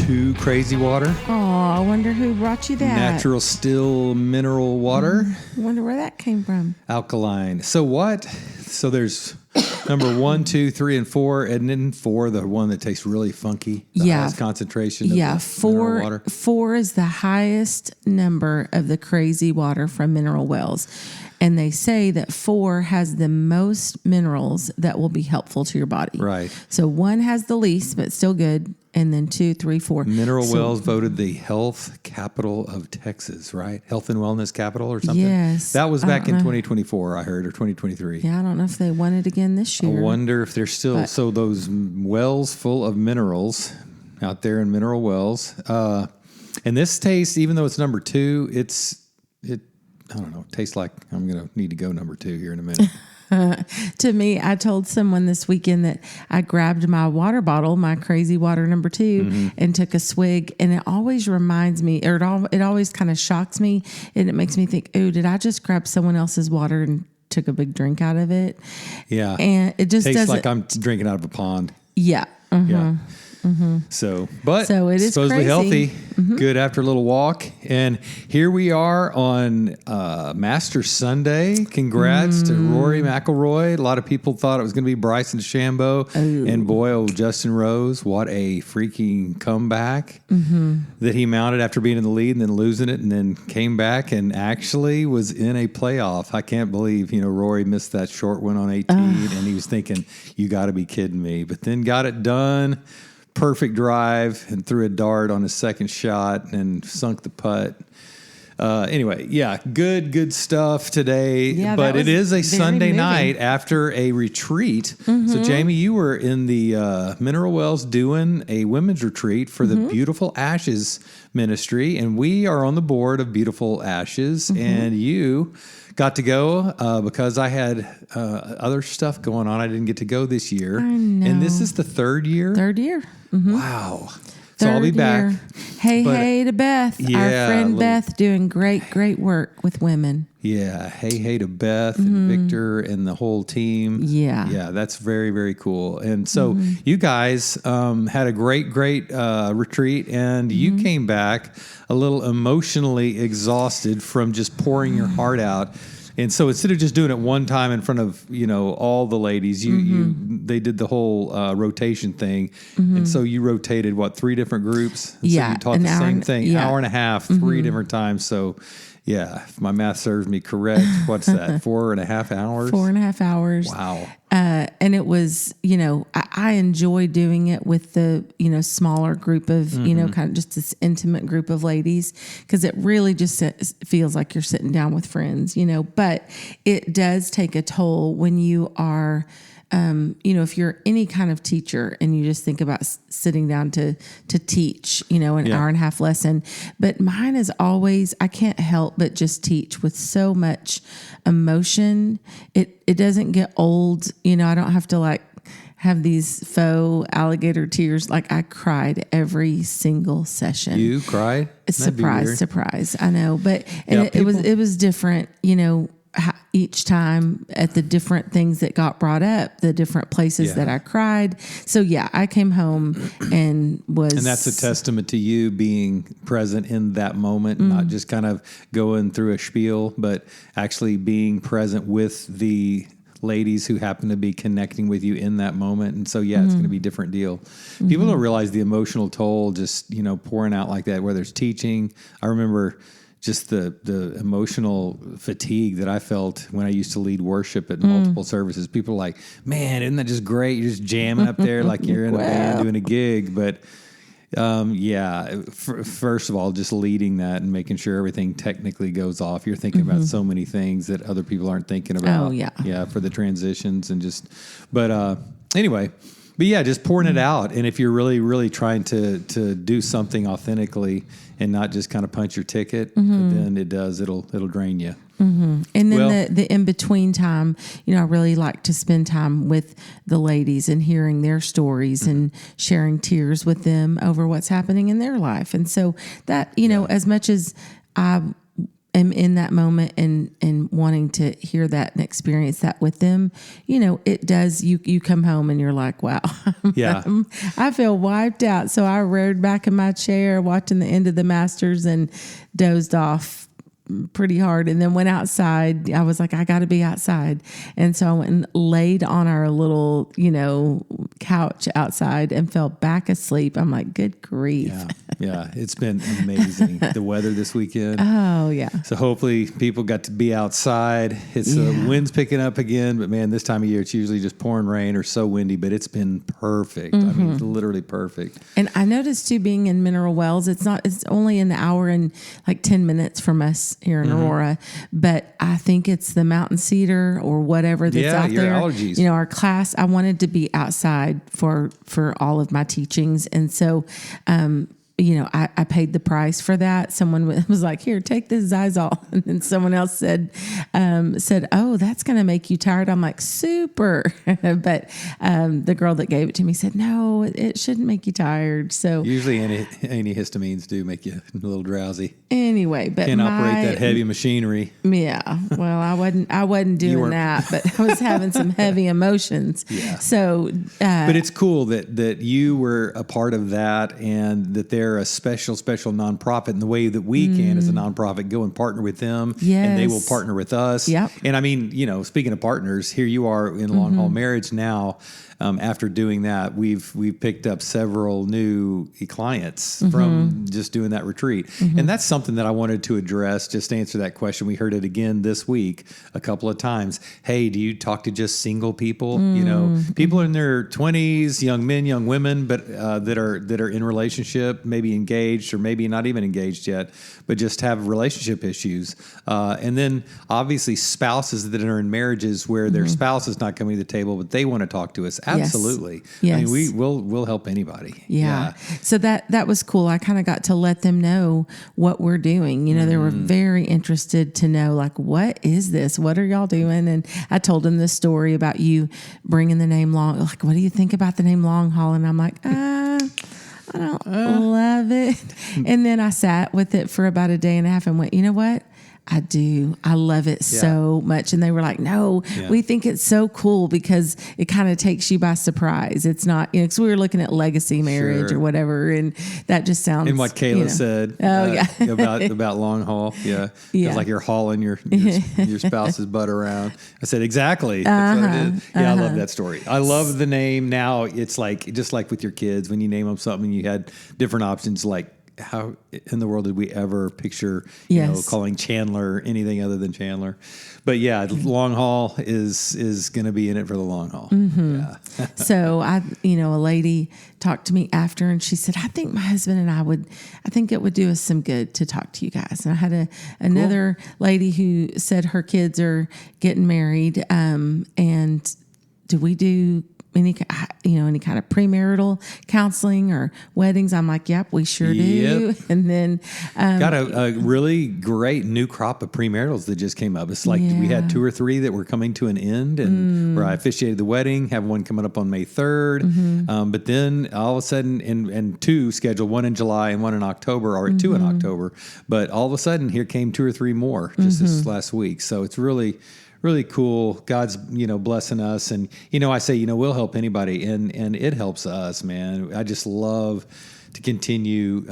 2 crazy water. Oh, I wonder who brought you that. Natural still mineral water. I wonder where that came from. Alkaline. So what? So there's number 1, 2, 3, and 4, and then 4, the one that tastes really funky. The highest concentration of the mineral water. 4 is the highest number of the crazy water from mineral wells. And they say that 4 has the most minerals that will be helpful to your body. Right. So 1 has the least, but still good. And then 2, 3, 4. Mineral Wells voted the health capital of Texas, right? Health and wellness capital or something? Yes. That was back in 2024, I heard, or 2023. Yeah, I don't know if they won it again this year. I wonder if they're still... So those wells full of minerals out there in mineral wells. And this tastes, even though it's number 2, I don't know, it tastes like I'm going to need to go number 2 here in a minute. To me, I told someone this weekend that I grabbed my water bottle, my crazy water number 2, and took a swig. And it always reminds me, or it always kind of shocks me. And it makes me think, oh, did I just grab someone else's water and took a big drink out of it? Yeah. And it just tastes doesn't. like I'm drinking out of a pond. Yeah. Yeah. So it is supposedly crazy. healthy, good after a little walk. And here we are on Master Sunday. Congrats to Rory McIlroy. A lot of people thought it was going to be Bryson DeChambeau. And boy, Justin Rose, what a freaking comeback that he mounted after being in the lead and then losing it and then came back and actually was in a playoff. I can't believe, Rory missed that short one on 18 and he was thinking, you got to be kidding me. But then got it done. Perfect drive and threw a dart on his second shot and sunk the putt. Anyway, yeah, good stuff today. Yeah, but it is a Sunday night after a retreat. So, Jamie, you were in the Mineral Wells doing a women's retreat for the Beautiful Ashes Ministry, and we are on the board of Beautiful Ashes, and you got to go because I had other stuff going on. I didn't get to go this year. I know. And this is the third year? Third year. Wow. So I'll be back. Hey to Beth, our friend Beth, doing great work with women. Yeah, hey to Beth and Victor and the whole team. Yeah, that's very, very cool. And so you guys had a great retreat, and you came back a little emotionally exhausted from just pouring your heart out. And so instead of just doing it one time in front of, all the ladies, they did the whole rotation thing. And so you rotated, 3 different groups? And so you taught the same thing, hour and a half, 3 different times. So, yeah, if my math serves me correct, what's that, 4.5 hours? 4.5 hours. Wow. And it was, I enjoy doing it with the, smaller group of, kind of just this intimate group of ladies, because it really just feels like you're sitting down with friends, but it does take a toll when you are, if you're any kind of teacher and you just think about sitting down to teach, an hour and a half lesson. But mine is always, I can't help but just teach with so much emotion. It doesn't get old. I don't have to have these faux alligator tears. I cried every single session. You cried? Surprise. I know, but it was different, each time at the different things that got brought up, the different places that I cried. So I came home and that's a testament to you being present in that moment, not just kind of going through a spiel, but actually being present with the ladies who happen to be connecting with you in that moment. And so, it's going to be a different deal. People don't realize the emotional toll, just, pouring out like that, whether it's teaching. I remember just the emotional fatigue that I felt when I used to lead worship at multiple services. People are like, man, isn't that just great? You're just jamming up there like you're in a band doing a gig. But first of all, just leading that and making sure everything technically goes off. You're thinking about so many things that other people aren't thinking about. Oh, yeah. Yeah, for the transitions and anyway. But just pouring it out. And if you're really, really trying to do something authentically and not just kind of punch your ticket, then it'll drain you. And then the in-between time, I really like to spend time with the ladies and hearing their stories and sharing tears with them over what's happening in their life. And so that, as much as I am in that moment and wanting to hear that and experience that with them, it does, you come home and you're like, wow, Yeah. I feel wiped out. So I rode back in my chair watching the end of the Masters and dozed off pretty hard, and then went outside. I was like, I got to be outside. And so I went and laid on our little, couch outside and fell back asleep. I'm like, good grief. Yeah. It's been amazing. The weather this weekend. Oh, yeah. So hopefully people got to be outside. It's the wind's picking up again, but man, this time of year, it's usually just pouring rain or so windy, but it's been perfect. I mean, literally perfect. And I noticed too, being in Mineral Wells, it's only an hour and like 10 minutes from us here in Aurora, but I think it's the mountain cedar or whatever that's out your there. Allergies. Our class, I wanted to be outside for all of my teachings. And so, I paid the price for that. Someone was like, here, take this Zysol. And then someone else said, oh, that's going to make you tired. I'm like, super. But the girl that gave it to me said, no, it shouldn't make you tired. So usually antihistamines do make you a little drowsy. Anyway, but can't operate that heavy machinery. Yeah. Well, I wasn't doing that, but I was having some heavy emotions. Yeah. So, but it's cool that you were a part of that, and that they're a special nonprofit in the way that we can, as a nonprofit, go and partner with them, and they will partner with us. Yep. And I mean, speaking of partners, here you are in Long Haul Marriage now. After doing that, we've picked up several new clients from just doing that retreat. And that's something that I wanted to address, just to answer that question. We heard it again this week a couple of times. Hey, do you talk to just single people? People in their 20s, young men, young women, but that are in relationship, maybe engaged or maybe not even engaged yet, but just have relationship issues. And then obviously spouses that are in marriages where their spouse is not coming to the table, but they want to talk to us. Absolutely. Yes. I mean, we'll help anybody. Yeah. So that was cool. I kind of got to let them know what we're doing. They were very interested to know, like, what is this? What are y'all doing? And I told them this story about you bringing the name Long. Like, what do you think about the name Long Haul? And I'm like, I don't love it. And then I sat with it for about a day and a half and went, you know what? I do. I love it so much. And they were like, no, we think it's so cool because it kind of takes you by surprise. It's not, because we were looking at legacy marriage or whatever. And that just sounds. And what Kayla said about long haul. Yeah. It's like you're hauling your spouse's butt around. I said, exactly. That's what it is. Yeah. I love that story. I love the name. Now it's like, just like with your kids, when you name them something, you had different options, like, how in the world did we ever picture, calling Chandler anything other than Chandler? But long haul is going to be in it for the long haul. Yeah. So a lady talked to me after, and she said, I think my husband and I think it would do us some good to talk to you guys. And I had another lady who said her kids are getting married. And do we do any kind of premarital counseling or weddings? I'm like, yep, we sure do. And then got a really great new crop of premaritals that just came up. It's like we had 2 or 3 that were coming to an end, and where I officiated the wedding, have one coming up on May 3rd. But then all of a sudden, and 2 scheduled, 1 in July and 1 in October, or 2 in October. But all of a sudden, here came 2 or 3 more just this last week. So it's really cool. God's, blessing us. And, I say, we'll help anybody, and it helps us, man. I just love to continue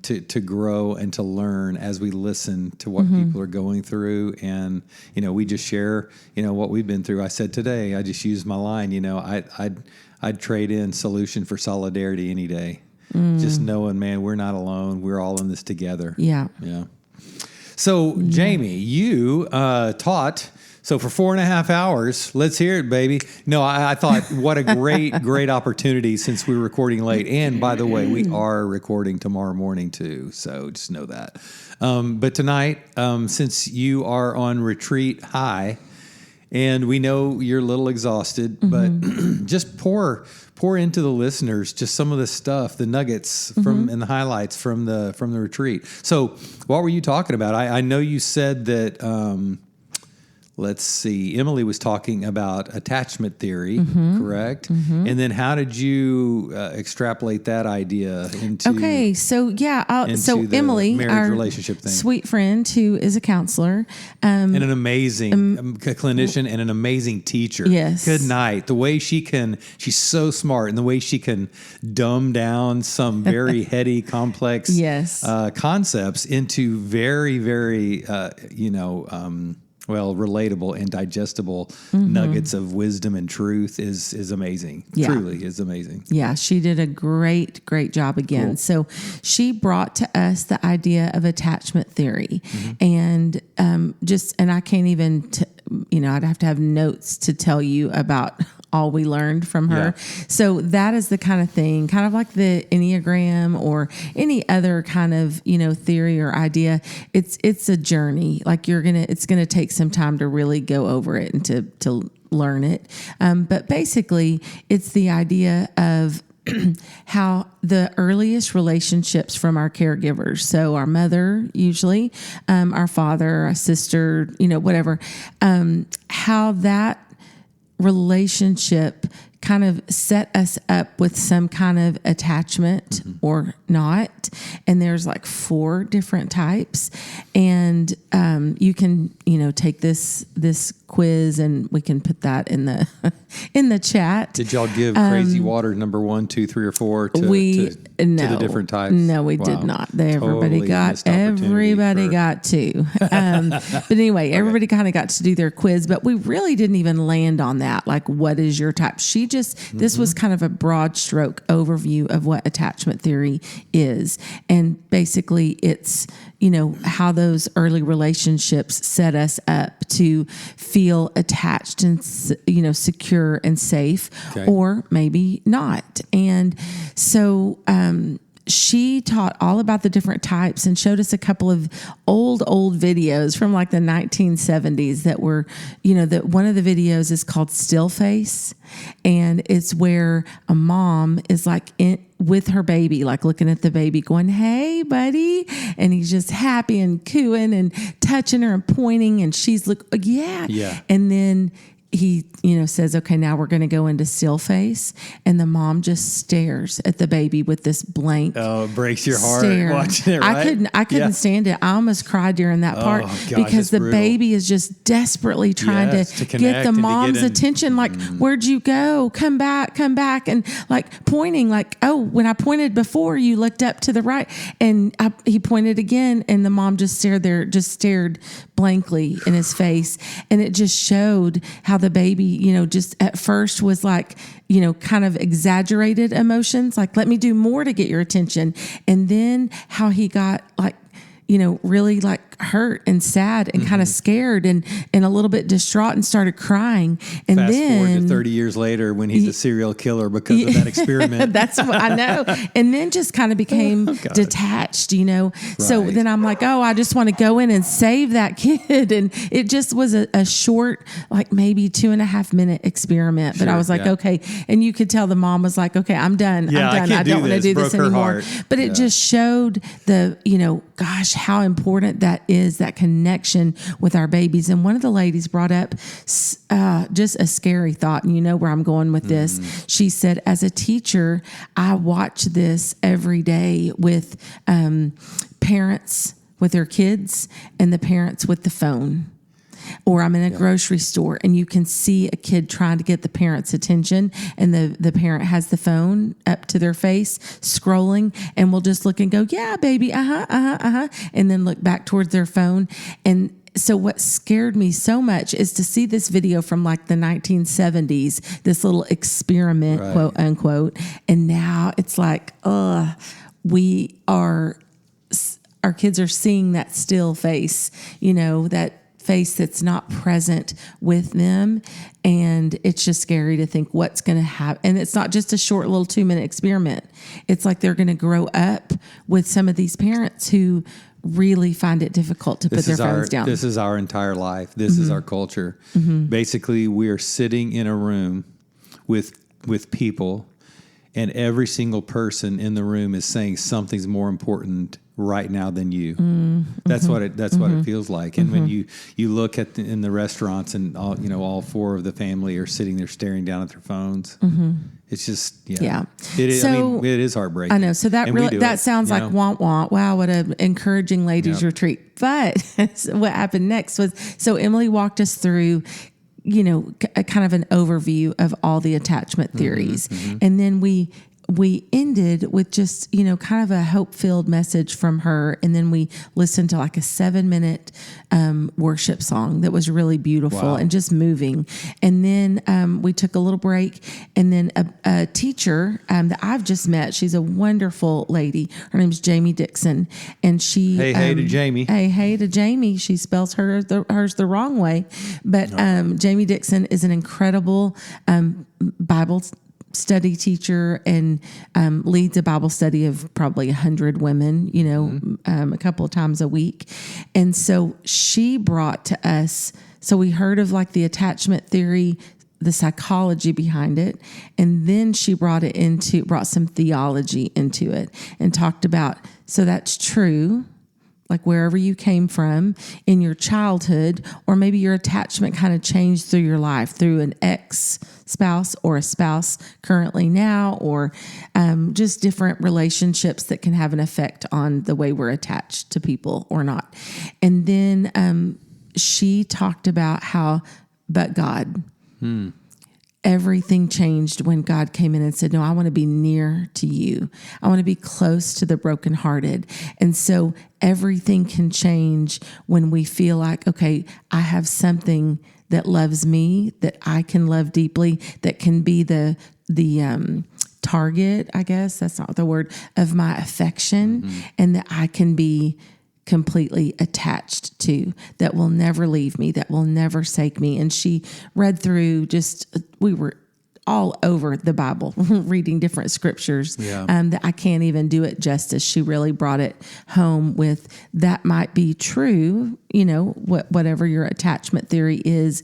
to grow and to learn as we listen to what people are going through. And, we just share, what we've been through. I said today, I just used my line, I'd trade in solution for solidarity any day. Just knowing, man, we're not alone. We're all in this together. Yeah. Yeah. So, Jamie, you taught. So for 4.5 hours, let's hear it, baby. No, I thought, what a great opportunity, since we were recording late. And by the way, we are recording tomorrow morning too. So just know that. But tonight, since you are on retreat high, and we know you're a little exhausted, but just pour into the listeners just some of the stuff, the nuggets from and the highlights from the retreat. So what were you talking about? I know you said that. let's see, Emily was talking about attachment theory, correct? And then how did you extrapolate that idea into so the Emily, marriage our relationship thing? sweet friend who is a counselor, and an amazing clinician and an amazing teacher. Yes. Good night. The way she's so smart, and the way she can dumb down some very heady, complex concepts into very, very, relatable and digestible nuggets of wisdom and truth is amazing. Yeah. Truly is amazing. Yeah, she did a great job again. Cool. So she brought to us the idea of attachment theory, and and I can't even, I'd have to have notes to tell you about all we learned from her. Yeah. So that is the kind of thing, kind of like the Enneagram or any other kind of, theory or idea. It's a journey. Like it's going to take some time to really go over it and to learn it. But basically it's the idea of how the earliest relationships from our caregivers, so our mother usually, our father, our sister, whatever, how that relationship kind of set us up with some kind of attachment or not. And there's like 4 different types. And you can, take this quiz, and we can put that in the in the chat. Did y'all give crazy water number 1, 2, 3, or 4 to the different types? No, we did not. Everybody got 2. But anyway, everybody kind of got to do their quiz, but we really didn't even land on that. Like, what is your type? This was kind of a broad stroke overview of what attachment theory is. And basically it's, how those early relationships set us up to feel attached and, secure and safe, or maybe not. And so, she taught all about the different types and showed us a couple of old videos from like the 1970s that were, that one of the videos is called Still Face. And it's where a mom is like with her baby, like looking at the baby going, "Hey, buddy." And he's just happy and cooing and touching her and pointing. And she's like, yeah. And then he, says, "Okay, now we're going to go into still face." And the mom just stares at the baby with this blank. Oh, it breaks your heart watching it, right? I couldn't stand it. I almost cried during that part because the baby is just desperately trying to get the mom's attention. Like, "Where'd you go? Come back. And like pointing like, "Oh, when I pointed before, you looked up to the right." And he pointed again, and the mom just stared blankly in his face. And it just showed how the baby, just at first was like, kind of exaggerated emotions, like, "Let me do more to get your attention." And then how he got like, really like hurt and sad and kind of scared and a little bit distraught and started crying. And Fast then forward to 30 years later when he's a serial killer because of that experiment. That's what I know. And then just kind of became detached, Right. So then I'm like, I just want to go in and save that kid. And it just was a short, like maybe 2.5 minute experiment. But I was like, okay. And you could tell the mom was like, "Okay, I'm done. I don't want to do this anymore." But it just showed the, gosh, how important that is, that connection with our babies. And one of the ladies brought up just a scary thought, and you know where I'm going with this. She said, "As a teacher, I watch this every day with parents with their kids and the parents with the phone." Or I'm in a grocery store and you can see a kid trying to get the parent's attention, and the parent has the phone up to their face scrolling, and will just look and go, "Yeah, baby, and then look back towards their phone. And so what scared me so much is to see this video from like the 1970s, this little experiment, quote unquote. And now it's like, our kids are seeing that still face, that face that's not present with them. And it's just scary to think what's going to happen. And it's not just a short little 2-minute experiment. It's like they're going to grow up with some of these parents who really find it difficult to put their phones down. This is our entire life. This is our culture. Basically, we are sitting in a room with people, and every single person in the room is saying something's more important right now than you. That's what it feels like. And when you look in the restaurants and all four of the family are sitting there staring down at their phones. It's just, yeah. It is, it is heartbreaking. I know. So that sounds like want. Wow, what an encouraging ladies retreat. But what happened next was, so Emily walked us through, a kind of an overview of all the attachment theories. And then we ended with just, kind of a hope-filled message from her. And then we listened to like a 7-minute worship song that was really beautiful and just moving. And then we took a little break. And then a teacher that I've just met, she's a wonderful lady. Her name's Jamie Dixon. And she... Hey to Jamie. Hey to Jamie. She spells hers the wrong way. But Jamie Dixon is an incredible Bible study teacher and leads a Bible study of probably 100 women, a couple of times a week. And so she brought to us, so we heard of like the attachment theory, the psychology behind it. And then she brought some theology into it and talked about, so that's true. Like wherever you came from in your childhood, or maybe your attachment kind of changed through your life through an ex-spouse or a spouse currently now, or just different relationships that can have an effect on the way we're attached to people or not. And then she talked about how, but God, everything changed when God came in and said, no, I want to be near to you. I want to be close to the brokenhearted. And so everything can change when we feel like, okay, I have something that loves me, that I can love deeply, that can be the target, I guess, that's not the word, of my affection, and that I can be completely attached to, that will never leave me, that will never forsake me. And she read through we were all over the Bible, reading different scriptures that I can't even do it justice. She really brought it home with, that might be true, whatever your attachment theory is,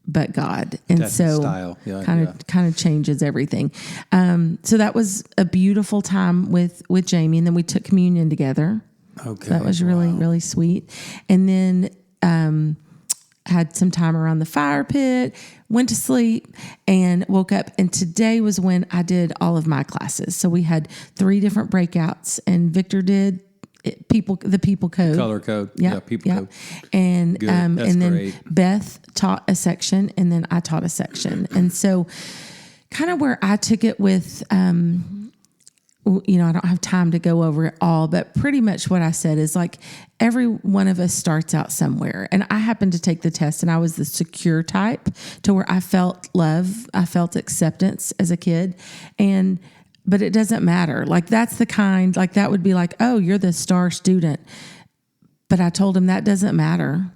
but God. And so kind of changes everything. So that was a beautiful time with Jamie. And then we took communion together. Okay. So that was really, really sweet. And then had some time around the fire pit, went to sleep, and woke up. And today was when I did all of my classes. So we had 3 different breakouts, and Victor did the people code. Color code. People code. And Good. And then great. Beth taught a section, and then I taught a section. And so kind of where I took it with... I don't have time to go over it all, but pretty much what I said is like every one of us starts out somewhere. And I happened to take the test, and I was the secure type, to where I felt love, I felt acceptance as a kid. But it doesn't matter. Like that's the kind, like that would be like, oh, you're the star student. But I told him that doesn't matter.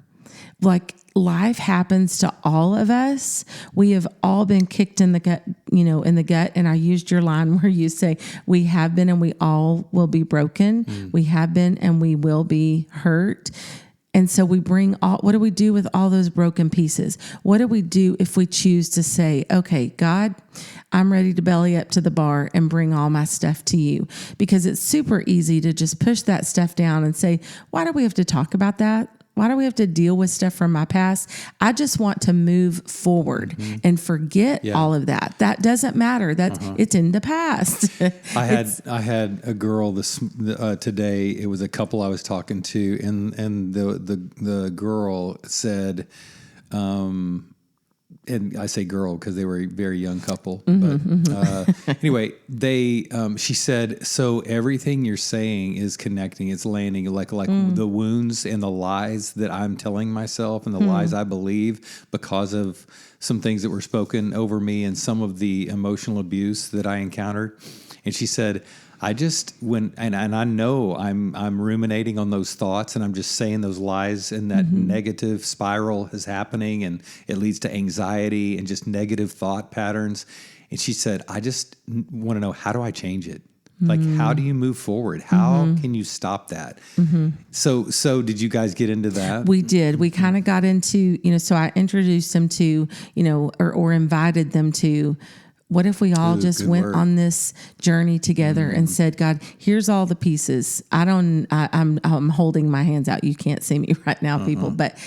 Like life happens to all of us. We have all been kicked in the gut, and I used your line where you say, we have been and we all will be broken. We have been and we will be hurt. And so we bring what do we do with all those broken pieces? What do we do if we choose to say, okay, God, I'm ready to belly up to the bar and bring all my stuff to you? Because it's super easy to just push that stuff down and say, why do we have to talk about that? Why do we have to deal with stuff from my past? I just want to move forward and forget all of that. That doesn't matter. It's in the past. I had a girl today. It was a couple I was talking to, and the girl said, and I say girl because they were a very young couple. Anyway, she said, so everything you're saying is connecting, it's landing, like the wounds and the lies that I'm telling myself and the lies I believe because of some things that were spoken over me and some of the emotional abuse that I encountered. And she said, I just and I know I'm ruminating on those thoughts, and I'm just saying those lies, and that negative spiral is happening, and it leads to anxiety and just negative thought patterns. And she said, I just want to know, how do I change it? Like, how do you move forward? How can you stop that? So did you guys get into that? We did. We kind of got into, so I introduced them to, or invited them to, What if we all just went word. on this journey together and said, God, here's all the pieces. I'm holding my hands out. You can't see me right now, people, but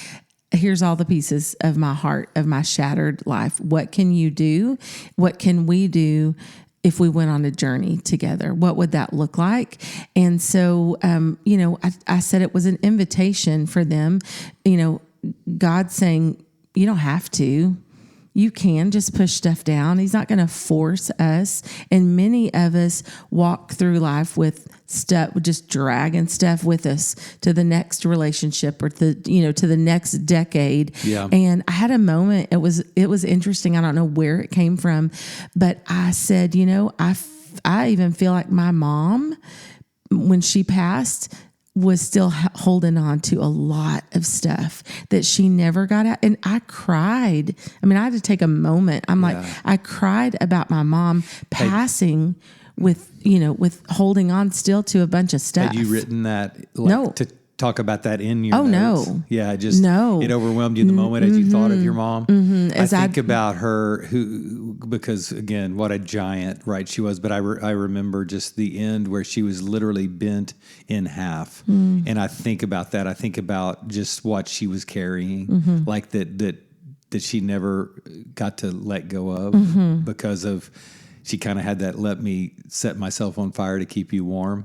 here's all the pieces of my heart, of my shattered life. What can you do? What can we do if we went on a journey together? What would that look like? And so, I said it was an invitation for them, God saying, you don't have to. You can just push stuff down. He's not going to force us. And many of us walk through life with stuff, just dragging stuff with us to the next relationship or to the next decade. Yeah. And I had a moment. It was interesting. I don't know where it came from, but I said, I even feel like my mom, when she passed, was still holding on to a lot of stuff that she never got out. And I cried. I mean, I had to take a moment. I cried about my mom passing with holding on still to a bunch of stuff. Had you written that? No. To talk about that in your notes? No. Yeah, it overwhelmed you in the moment as you thought of your mom. Mm-hmm. I think about her because again, what a giant, right, she was. But I remember just the end where she was literally bent in half. And I think about that. I think about just what she was carrying, like that she never got to let go of because of. She kind of had that let me set myself on fire to keep you warm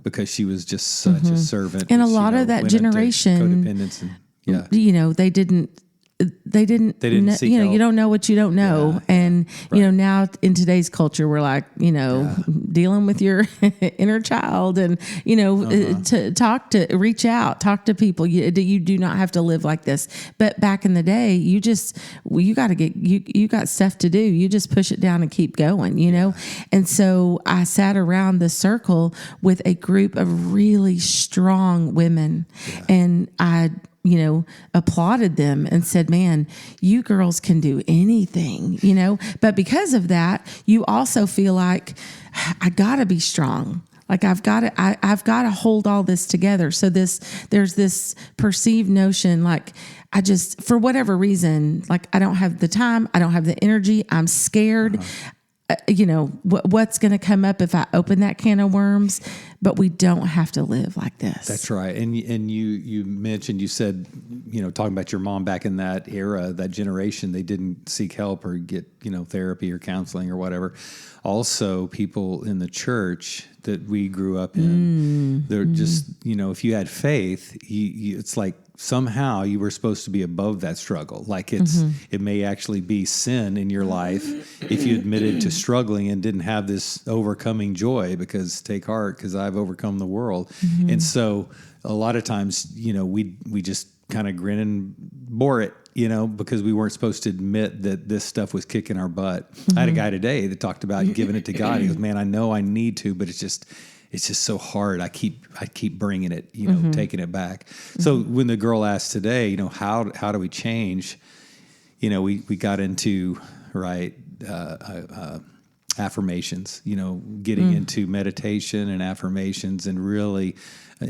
because she was just such a servant. And a lot of that generation, codependence and, they didn't seek help. You don't know what you don't know. And, now in today's culture, we're like, dealing with your inner child and, to reach out, talk to people. You do not have to live like this. But back in the day, you got stuff to do. You just push it down and keep going, And so I sat around the circle with a group of really strong women and I applauded them and said, man, you girls can do anything, but because of that, you also feel like I gotta be strong. Like I've got to hold all this together. So there's this perceived notion, like for whatever reason, like I don't have the time, I don't have the energy, I'm scared. What's going to come up if I open that can of worms, but we don't have to live like this. That's right. And you mentioned, you said, talking about your mom back in that era, that generation, they didn't seek help or get, therapy or counseling or whatever. Also, people in the church that we grew up in, they're just, if you had faith, it's like somehow you were supposed to be above that struggle. Like it may actually be sin in your life if you admitted to struggling and didn't have this overcoming joy because take heart because I've overcome the world. And so a lot of times, we just kind of grin and bore it, because we weren't supposed to admit that this stuff was kicking our butt. I had a guy today that talked about giving it to God. He goes, man, I know I need to, but it's just so hard. I keep bringing it, taking it back. So when the girl asked today, how do we change? We got into affirmations, getting into meditation and affirmations and really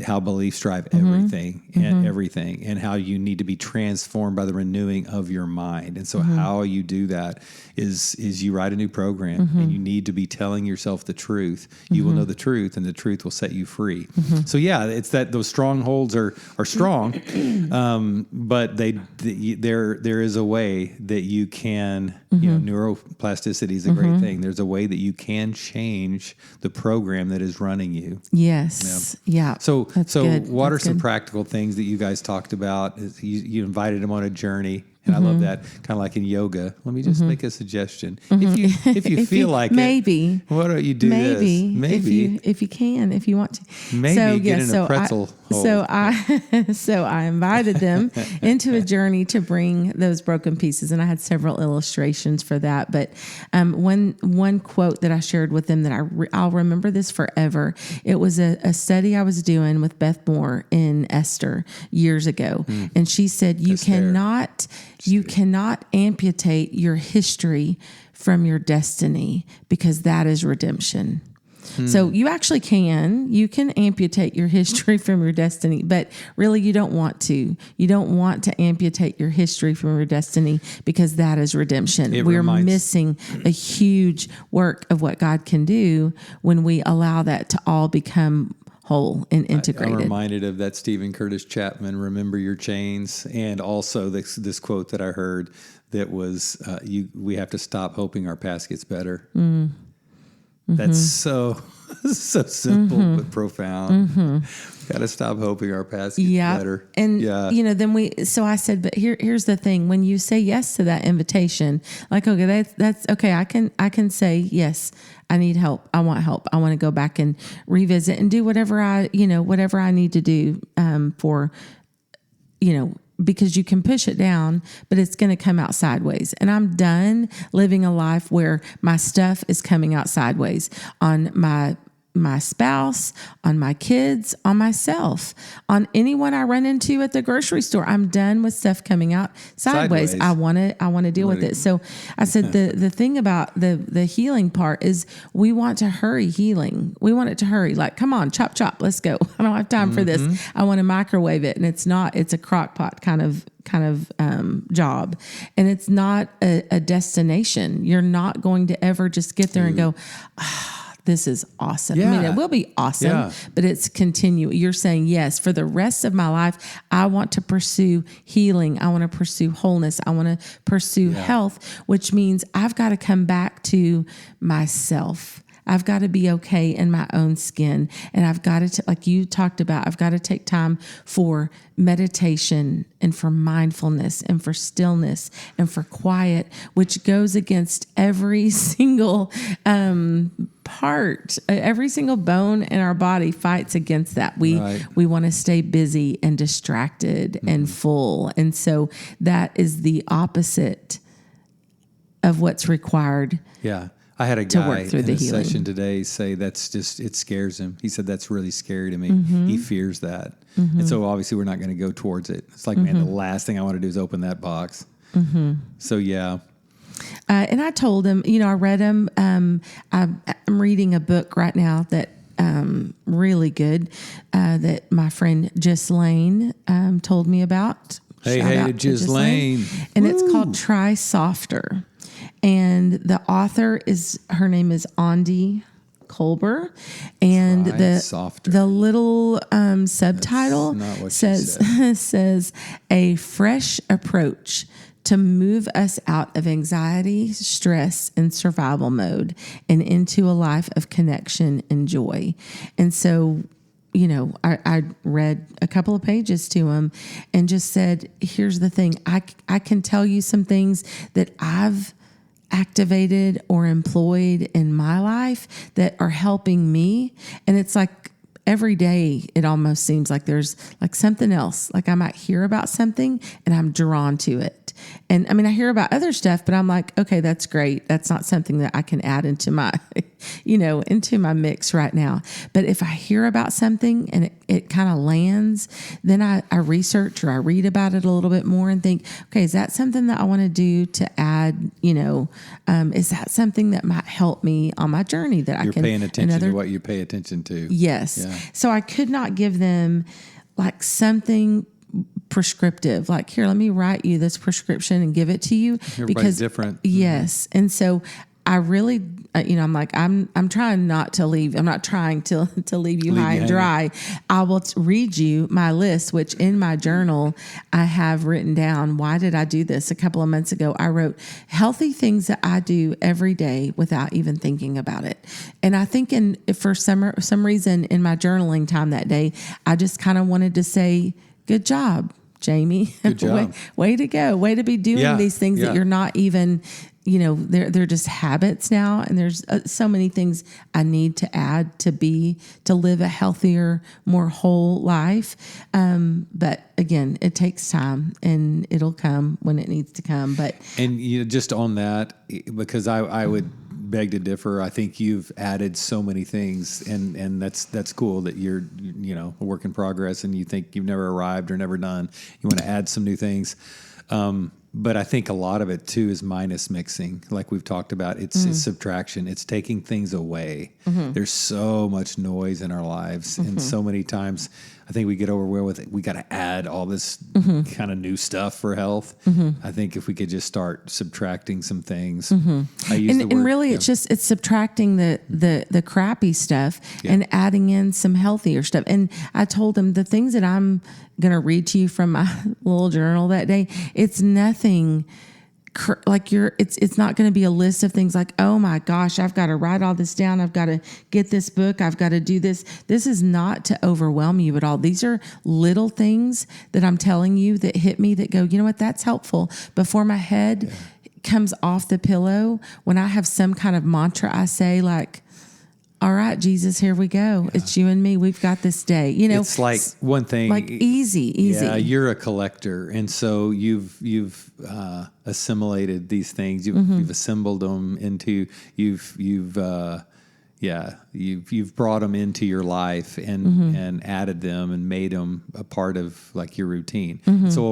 how beliefs drive everything and how you need to be transformed by the renewing of your mind. And so how you do that is you write a new program and you need to be telling yourself the truth. You will know the truth and the truth will set you free. So yeah, it's that those strongholds are strong, but there is a way that you can, neuroplasticity is a great thing. There's a way that you can change the program that is running you. Yes. Yeah. So good. What That's are some good. practical things that you guys talked about? You invited them on a journey. And I love that, kind of like in yoga. Let me just make a suggestion. If you feel like maybe, why don't you do this? Maybe if you can, if you want to. Maybe get in a pretzel hole. So I invited them into a journey to bring those broken pieces, and I had several illustrations for that. But one quote that I shared with them that I'll remember this forever. It was a study I was doing with Beth Moore in Esther years ago, and she said you cannot amputate your history from your destiny because that is redemption. So you actually you can amputate your history from your destiny, but really you don't want to. You don't want to amputate your history from your destiny, because that is redemption. We're missing a huge work of what God can do when we allow that to all become whole and integrated. I'm reminded of that Stephen Curtis Chapman, "Remember your chains," and also this quote that I heard that was, "We have to stop hoping our past gets better." That's so simple but profound. Got to stop hoping our past gets better. And then so I said, but here's the thing: when you say yes to that invitation, like, okay, that's okay. I can say yes. I need help. I want help. I want to go back and revisit and do whatever I need to do for, because you can push it down, but it's going to come out sideways. And I'm done living a life where my stuff is coming out sideways on my spouse, on my kids, on myself, on anyone I run into at the grocery store. I'm done with stuff coming out sideways. I want to deal with it. So I said the thing about the healing part is we want to hurry healing. We want it to hurry. Like, come on, chop, let's go. I don't have time for this. I want to microwave it. And it's a crock pot kind of job. And it's not a destination. You're not going to ever just get there and go, this is awesome. Yeah. I mean, it will be awesome, but it's continue. You're saying, yes, for the rest of my life, I want to pursue healing. I want to pursue wholeness. I want to pursue health, which means I've got to come back to myself. I've got to be okay in my own skin. And I've got to, like you talked about, I've got to take time for meditation and for mindfulness and for stillness and for quiet, which goes against every single part. Every single bone in our body fights against that. We want to stay busy and distracted and full. And so that is the opposite of what's required. Yeah. I had a guy in a session today say it scares him. He said, that's really scary to me. He fears that. And so obviously we're not going to go towards it. It's like, man, the last thing I want to do is open that box. So, yeah. And I told him, I read him. I'm reading a book right now that really good that my friend Ghislaine told me about. Hey, Ghislaine. And it's called Try Softer. And the author her name is Aundi Kolber. And the little subtitle says a fresh approach to move us out of anxiety, stress, and survival mode and into a life of connection and joy. And so, I read a couple of pages to him and just said, here's the thing. I can tell you some things that I've activated or employed in my life that are helping me. And it's like every day, it almost seems like there's like something else. Like I might hear about something and I'm drawn to it. And I mean, I hear about other stuff, but I'm like, okay, that's great. That's not something that I can add into my, into my mix right now. But if I hear about something and it kind of lands, then I research or I read about it a little bit more and think, okay, is that something that I want to do to add, is that something that might help me on my journey that You're paying attention to what you pay attention to. Yes. Yeah. So I could not give them like something prescriptive, like, here, let me write you this prescription and give it to you. Everybody's different. Yes. And so I really, I'm like, I'm trying not to leave. I'm not trying to leave you high and dry. I will read you my list, which in my journal, I have written down. Why did I do this? A couple of months ago, I wrote healthy things that I do every day without even thinking about it. And I think for some reason in my journaling time that day, I just kind of wanted to say, good job, Jamie. Good job. way to go. Way to be doing these things that you're not even, they're just habits now. And there's so many things I need to add to live a healthier, more whole life. But again, it takes time and it'll come when it needs to come. And just on that, because I would beg to differ. I think you've added so many things, and that's cool that you're a work in progress, and you think you've never arrived or never done. You want to add some new things. But I think a lot of it too is minus mixing, like we've talked about. It's subtraction. It's taking things away. There's so much noise in our lives, and so many times I think we get overwhelmed with it. We got to add all this kind of new stuff for health. I think if we could just start subtracting some things, I use the word, and really, it's subtracting the crappy stuff and adding in some healthier stuff. And I told him the things that I'm going to read to you from my little journal that day. It's nothing it's not going to be a list of things like, oh my gosh, I've got to write all this down. I've got to get this book. I've got to do this. This is not to overwhelm you at all. These are little things that I'm telling you that hit me that go, you know what, that's helpful. Before my head comes off the pillow, when I have some kind of mantra, I say like, all right, Jesus, here we go. It's you and me. We've got this day. You know, it's like one thing, like easy. Yeah, you're a collector, and so you've assimilated these things. You've assembled them into you've brought them into your life and added them and made them a part of like your routine. So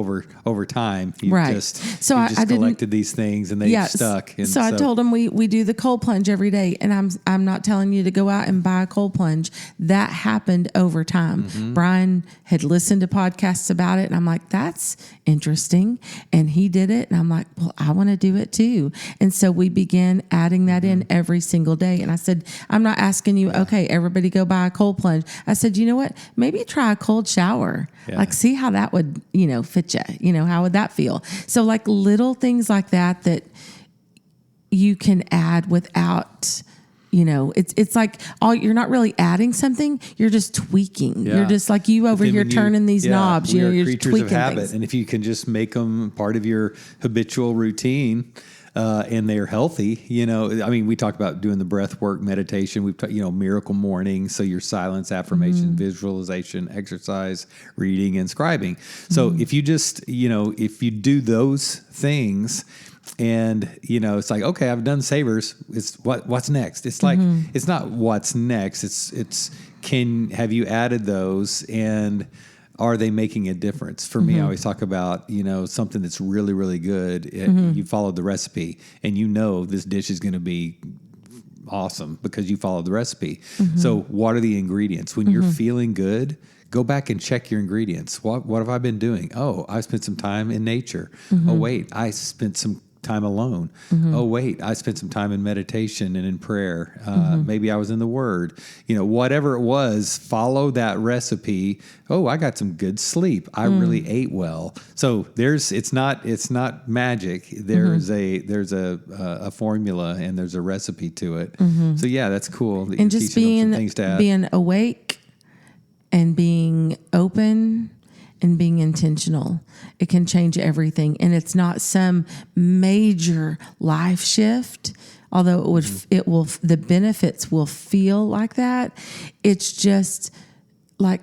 over time, you've just collected these things and they've stuck. And so I told him we do the cold plunge every day, and I'm not telling you to go out and buy a cold plunge. That happened over time. Brian had listened to podcasts about it, and I'm like, that's interesting. And he did it, and I'm like, well, I want to do it too. And so we began adding that in every single day. And I said, I'm not asking you, okay, everybody go buy a cold plunge. I said, you know what? Maybe try a cold shower. Like, see how that would, fit you. How would that feel? So like little things like that you can add without, it's like you're not really adding something. You're just tweaking. You're just like you over here turning these knobs. You're tweaking of habit. things. And if you can just make them part of your habitual routine, and they're healthy, we talk about doing the breath work, meditation. We've talked, miracle morning. So your silence, affirmation, visualization, exercise, reading, and scribing. So if you just, if you do those things, and it's like, okay, I've done savers. It's what's next. It's like it's not what's next. It's have you added those, and are they making a difference? For me, I always talk about, something that's really, really good. You followed the recipe, and this dish is going to be awesome because you followed the recipe. So what are the ingredients? When you're feeling good, go back and check your ingredients. What have I been doing? Oh, I spent some time in nature. Oh, wait, I spent some time alone. Oh, wait, I spent some time in meditation and in prayer. Maybe I was in the Word. Whatever it was, follow that recipe. Oh, I got some good sleep. I really ate well. So it's not magic. There's a formula and there's a recipe to it. So yeah, that's cool. That and just being awake and being open and being intentional. It can change everything. And it's not some major life shift, although the benefits will feel like that. It's just like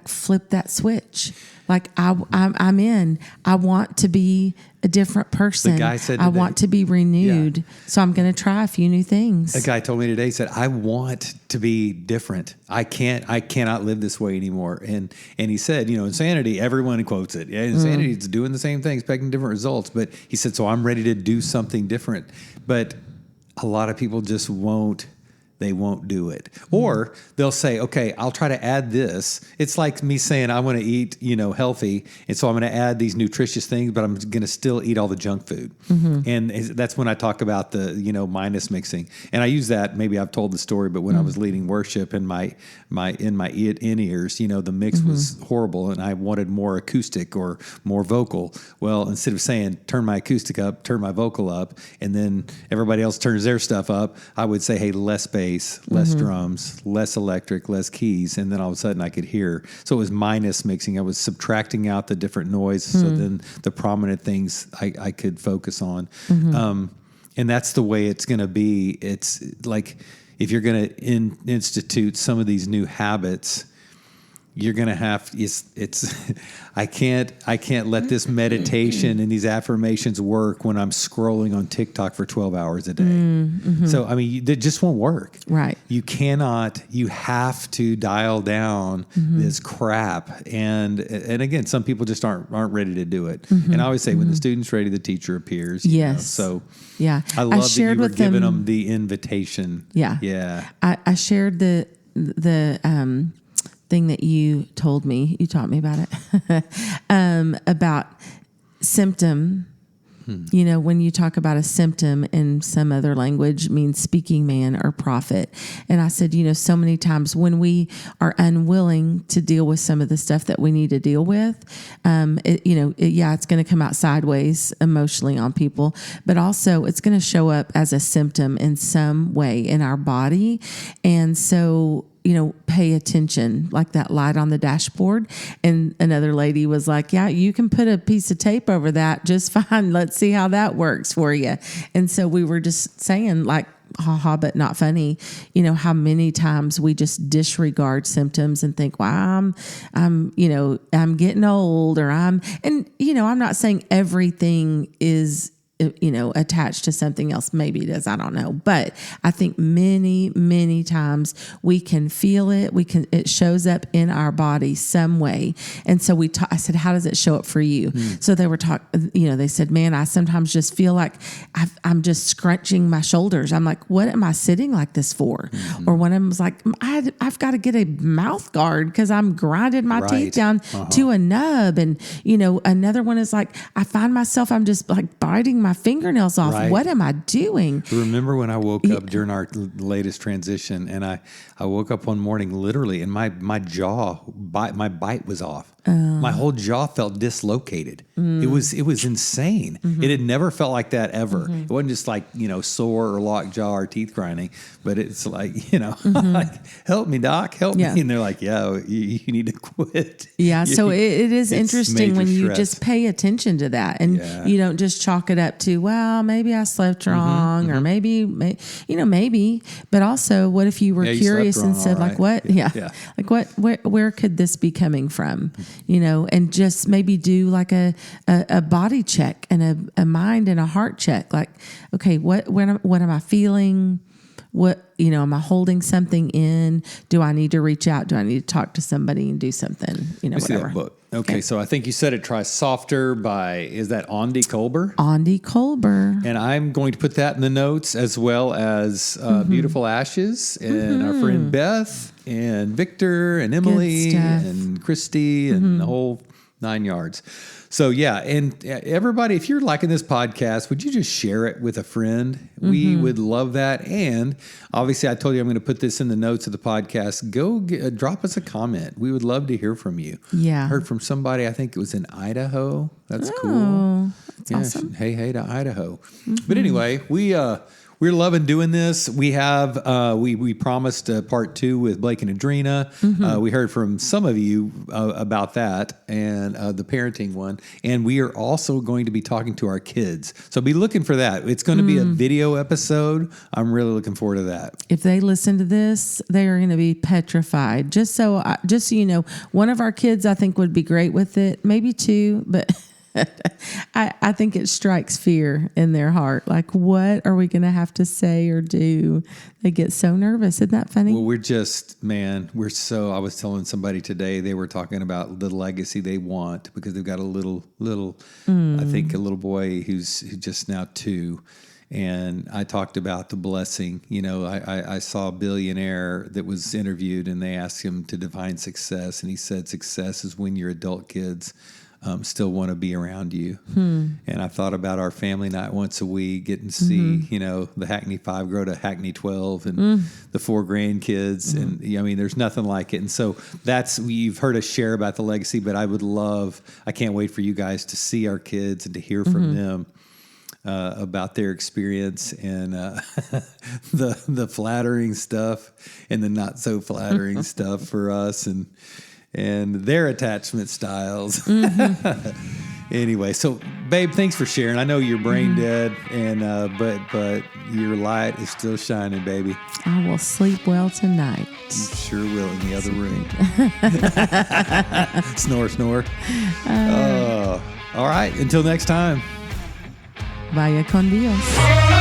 flip that switch. Like I'm in. I want to be a different person. The guy said today, I want to be renewed. So I'm going to try a few new things. A guy told me today, he said, I want to be different. I cannot live this way anymore. And he said, insanity, everyone quotes it. Yeah, insanity is doing the same thing, expecting different results. But he said, so I'm ready to do something different. But a lot of people just won't do it. Or they'll say, okay, I'll try to add this. It's like me saying, I want to eat, healthy. And so I'm going to add these nutritious things, but I'm going to still eat all the junk food. And that's when I talk about the, minus mixing. And I use that, maybe I've told the story, but when I was leading worship and my in-ears, the mix was horrible and I wanted more acoustic or more vocal. Well, instead of saying, turn my acoustic up, turn my vocal up, and then everybody else turns their stuff up, I would say, hey, less bass, less drums, less electric, less keys, and then all of a sudden I could hear. So it was minus mixing. I was subtracting out the different noise, so then the prominent things I could focus on. And that's the way it's going to be. It's like if you're going to institute some of these new habits, you're going to have, I can't let this meditation and these affirmations work when I'm scrolling on TikTok for 12 hours a day. Mm-hmm. So, I mean, it just won't work. Right. You have to dial down this crap. And again, some people just aren't ready to do it. Mm-hmm. And I always say when the student's ready, the teacher appears. Yes. So yeah, I love that you were giving them the invitation. Yeah. Yeah. I shared the thing that you taught me about it, about symptom. You know, when you talk about a symptom in some other language means speaking man or prophet. And I said, you know, so many times when we are unwilling to deal with some of the stuff that we need to deal with, it's going to come out sideways emotionally on people, but also it's going to show up as a symptom in some way in our body. And so, you know, pay attention, like that light on the dashboard. And another lady was like, yeah, you can put a piece of tape over that just fine. Let's see how that works for you. And so we were just saying, like, haha, but not funny, you know, how many times we just disregard symptoms and think, well, I'm getting old, or I'm not saying everything is, you know, attached to something else. Maybe it is, I don't know. But I think many, many times we can feel it. It shows up in our body some way. And so I said, how does it show up for you? So they were they said, man, I sometimes just feel like I'm just scrunching my shoulders. I'm like, what am I sitting like this for? Or one of them was like, I've got to get a mouth guard because I'm grinding my teeth down to a nub. And, you know, another one is like, I find myself, I'm just like biting my fingernails off. Right. What am I doing? Remember when I woke up during our latest transition, and I woke up one morning literally, and my bite was off. My whole jaw felt dislocated. It was insane. It had never felt like that ever. It wasn't just like, you know, sore or locked jaw or teeth grinding, but it's like, you know, like, help me, doc, help me. And they're like, yeah, you need to quit. Yeah. So it is interesting when you just pay attention to that, and you don't just chalk it up to, well, maybe I slept wrong, or maybe, but also what if you were curious and said, like, what? Yeah. Like where could this be coming from? You know, and just maybe do like a body check and a mind and a heart check. Like, okay, what am I feeling? What, you know, am I holding something in? Do I need to reach out? Do I need to talk to somebody and do something? You know, whatever. See that book. Okay, so I think you said it. Try Softer is that Aundi Kolber? Aundi Kolber. And I'm going to put that in the notes, as well as Beautiful Ashes, and our friend Beth and Victor and Emily and Christy and the whole 9 yards. So yeah, and everybody, if you're liking this podcast, would you just share it with a friend? We would love that. And obviously, I told you I'm going to put this in the notes of the podcast. Go drop us a comment. We would love to hear from you. Yeah, I heard from somebody. I think it was in Idaho. That's cool. That's awesome. Hey to Idaho. But anyway, we're loving doing this. We have we promised part 2 with Blake and Adrena. We heard from some of you about that, and the parenting one. And we are also going to be talking to our kids. So be looking for that. It's going to be a video episode. I'm really looking forward to that. If they listen to this, they are going to be petrified. Just so you know, one of our kids I think would be great with it. Maybe 2, but I think it strikes fear in their heart. Like, what are we going to have to say or do? They get so nervous. Isn't that funny? Well, I was telling somebody today, they were talking about the legacy they want, because they've got a little, I think a little boy who's just now 2. And I talked about the blessing. You know, I saw a billionaire that was interviewed, and they asked him to define success. And he said, success is when your adult kids still want to be around you. And I thought about our family night once a week, getting to see, you know, the Hackney 5 grow to Hackney 12, and the 4 grandkids. And I mean, there's nothing like it. And so you've heard us share about the legacy, but I can't wait for you guys to see our kids and to hear from them about their experience, and the flattering stuff and the not so flattering stuff for us, and their attachment styles. Anyway, so babe, thanks for sharing. I know you're brain dead, and but your light is still shining, baby. I will sleep well tonight. You sure will in the other room. Snore, snore. All right. Until next time. Vaya con Dios.